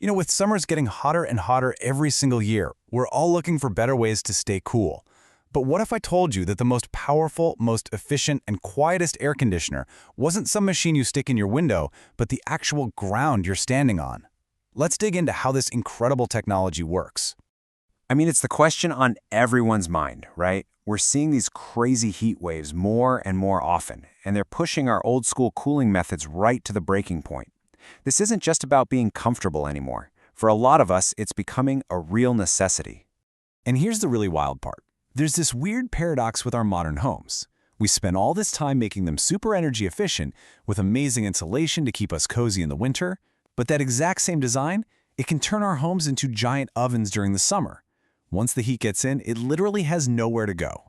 With summers getting hotter and hotter every single year, we're all looking for better ways to stay cool. But what if I told you that the most powerful, most efficient, and quietest air conditioner wasn't some machine you stick in your window, but the actual ground you're standing on? Let's dig into how this incredible technology works. It's the question on everyone's mind, right? We're seeing these crazy heat waves more and more often, and they're pushing our old school cooling methods right to the breaking point. This isn't just about being comfortable anymore. For a lot of us, it's becoming a real necessity. And here's the really wild part. There's this weird paradox with our modern homes. We spend all this time making them super energy efficient with amazing insulation to keep us cozy in the winter, but that exact same design, it can turn our homes into giant ovens during the summer. Once the heat gets in, it literally has nowhere to go.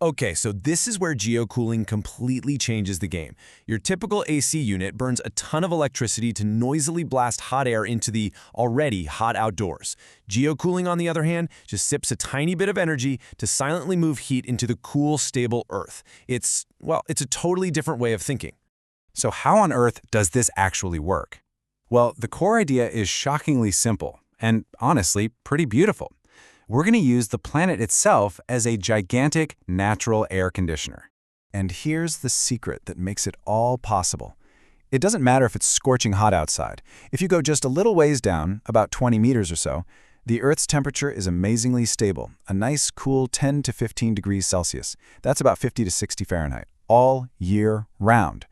Okay, so this is where GeoCooling completely changes the game. Your typical AC unit burns a ton of electricity to noisily blast hot air into the already hot outdoors. GeoCooling, on the other hand, just sips a tiny bit of energy to silently move heat into the cool, stable earth. It's a totally different way of thinking. So how on earth does this actually work? Well, the core idea is shockingly simple and, honestly, pretty beautiful. We're going to use the planet itself as a gigantic natural air conditioner. And here's the secret that makes it all possible. It doesn't matter if it's scorching hot outside. If you go just a little ways down, about 20 meters or so, the Earth's temperature is amazingly stable, a nice, cool 10 to 15 degrees Celsius. That's about 50 to 60 Fahrenheit, all year round.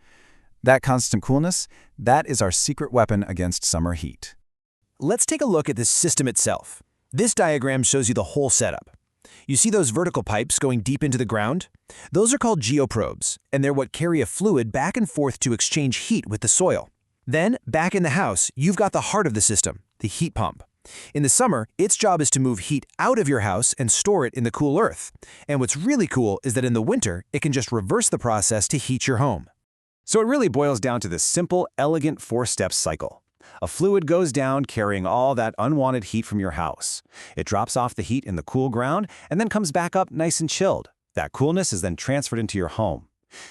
That constant coolness, that is our secret weapon against summer heat. Let's take a look at the system itself. This diagram shows you the whole setup. You see those vertical pipes going deep into the ground? Those are called geoprobes, and they're what carry a fluid back and forth to exchange heat with the soil. Then, back in the house, you've got the heart of the system, the heat pump. In the summer, its job is to move heat out of your house and store it in the cool earth. And what's really cool is that in the winter, it can just reverse the process to heat your home. So it really boils down to this simple, elegant four-step cycle. A fluid goes down carrying all that unwanted heat from your house. It drops off the heat in the cool ground and then comes back up nice and chilled. That coolness is then transferred into your home.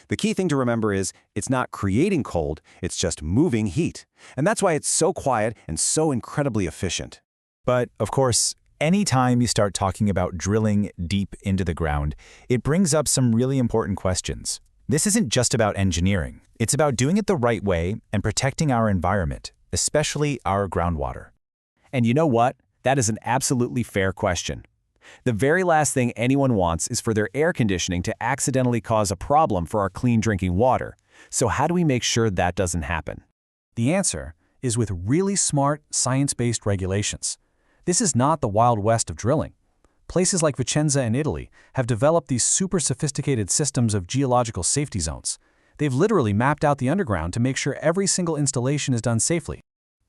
The key thing to remember is it's not creating cold, it's just moving heat. And that's why it's so quiet and so incredibly efficient. But, of course, anytime you start talking about drilling deep into the ground, it brings up some really important questions. This isn't just about engineering. It's about doing it the right way and protecting our environment, especially our groundwater. And you know what? That is an absolutely fair question. The very last thing anyone wants is for their air conditioning to accidentally cause a problem for our clean drinking water. So how do we make sure that doesn't happen? The answer is with really smart, science-based regulations. This is not the Wild West of drilling. Places like Vicenza in Italy have developed these super sophisticated systems of geological safety zones. They've literally mapped out the underground to make sure every single installation is done safely.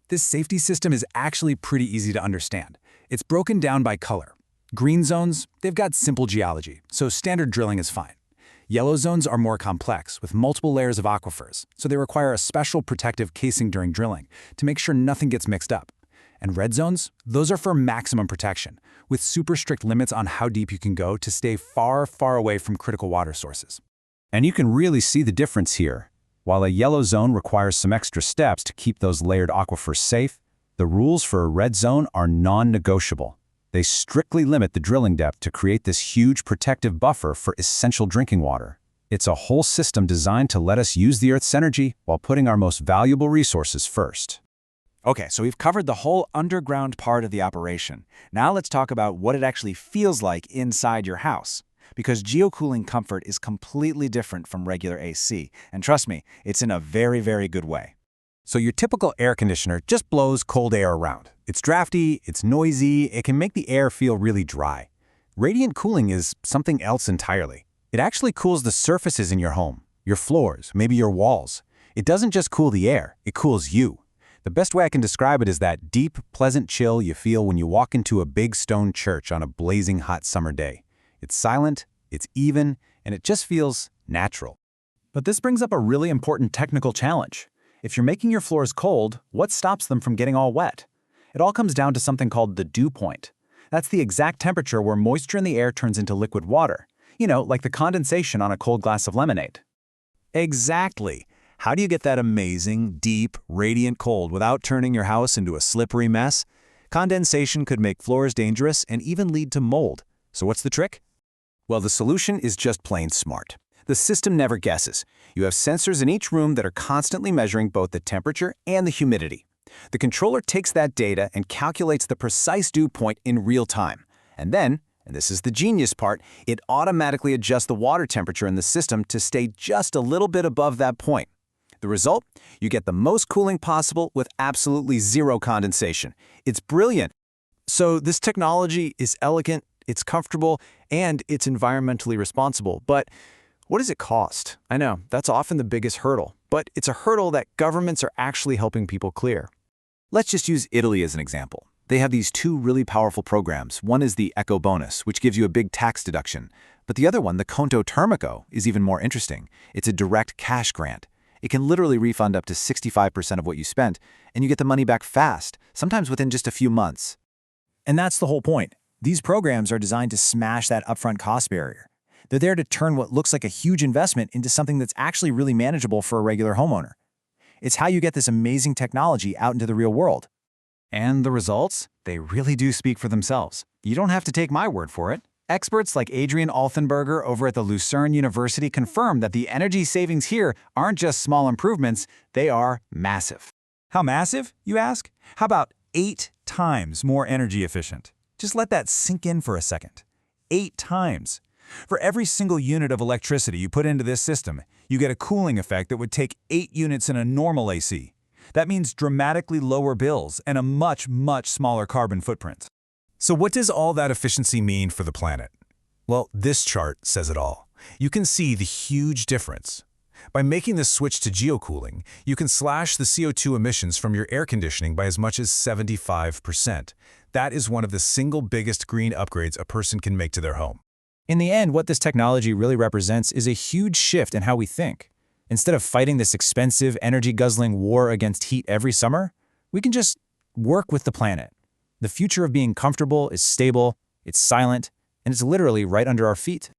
This safety system is actually pretty easy to understand. It's broken down by color. Green zones, they've got simple geology, so standard drilling is fine. Yellow zones are more complex, with multiple layers of aquifers, so they require a special protective casing during drilling to make sure nothing gets mixed up. And red zones, those are for maximum protection, with super strict limits on how deep you can go to stay far, far away from critical water sources. And you can really see the difference here. While a yellow zone requires some extra steps to keep those layered aquifers safe, the rules for a red zone are non-negotiable. They strictly limit the drilling depth to create this huge protective buffer for essential drinking water. It's a whole system designed to let us use the Earth's energy while putting our most valuable resources first. Okay, so we've covered the whole underground part of the operation. Now let's talk about what it actually feels like inside your house. Because GeoCooling comfort is completely different from regular AC. And trust me, it's in a very, very good way. So your typical air conditioner just blows cold air around. It's drafty, it's noisy, it can make the air feel really dry. Radiant cooling is something else entirely. It actually cools the surfaces in your home, your floors, maybe your walls. It doesn't just cool the air, it cools you. The best way I can describe it is that deep, pleasant chill you feel when you walk into a big stone church on a blazing hot summer day. It's silent, it's even, and it just feels natural. But this brings up a really important technical challenge. If you're making your floors cold, what stops them from getting all wet? It all comes down to something called the dew point. That's the exact temperature where moisture in the air turns into liquid water. Like the condensation on a cold glass of lemonade. Exactly. How do you get that amazing, deep, radiant cold without turning your house into a slippery mess? Condensation could make floors dangerous and even lead to mold. So what's the trick? Well, the solution is just plain smart. The system never guesses. You have sensors in each room that are constantly measuring both the temperature and the humidity. The controller takes that data and calculates the precise dew point in real time. And then, and this is the genius part, it automatically adjusts the water temperature in the system to stay just a little bit above that point. The result? You get the most cooling possible with absolutely zero condensation. It's brilliant. So this technology is elegant, it's comfortable, and it's environmentally responsible. But what does it cost? I know, that's often the biggest hurdle, but it's a hurdle that governments are actually helping people clear. Let's just use Italy as an example. They have these two really powerful programs. One is the Eco Bonus, which gives you a big tax deduction. But the other one, the Conto Termico, is even more interesting. It's a direct cash grant. It can literally refund up to 65% of what you spent, and you get the money back fast, sometimes within just a few months. And that's the whole point. These programs are designed to smash that upfront cost barrier. They're there to turn what looks like a huge investment into something that's actually really manageable for a regular homeowner. It's how you get this amazing technology out into the real world. And the results? They really do speak for themselves. You don't have to take my word for it. Experts like Adrian Altenberger over at the Lucerne University confirm that the energy savings here aren't just small improvements, they are massive. How massive, you ask? How about 8 times more energy efficient? Just let that sink in for a second. 8 times. For every single unit of electricity you put into this system, you get a cooling effect that would take 8 units in a normal AC. That means dramatically lower bills and a much, much smaller carbon footprint. So what does all that efficiency mean for the planet? Well, this chart says it all. You can see the huge difference. By making the switch to GeoCooling, you can slash the CO2 emissions from your air conditioning by as much as 75%. That is one of the single biggest green upgrades a person can make to their home. In the end, what this technology really represents is a huge shift in how we think. Instead of fighting this expensive, energy-guzzling war against heat every summer, we can just work with the planet. The future of being comfortable is stable, it's silent, and it's literally right under our feet.